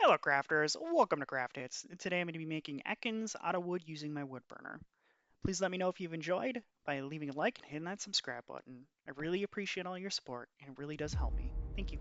Hello crafters, welcome to Craft Hits. Today I'm going to be making Ekans out of wood using my wood burner. Please let me know if you've enjoyed by leaving a like and hitting that subscribe button. I really appreciate all your support and it really does help me. Thank you.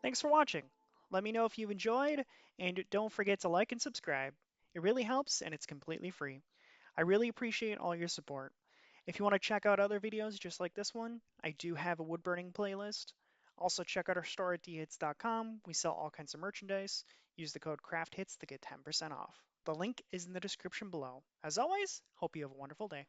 Thanks for watching. Let me know if you've enjoyed, and don't forget to like and subscribe. It really helps, and it's completely free. I really appreciate all your support. If you want to check out other videos just like this one, I do have a wood burning playlist. Also, check out our store at dhits.com. We sell all kinds of merchandise. Use the code CRAFTHITS to get 10% off. The link is in the description below. As always, hope you have a wonderful day.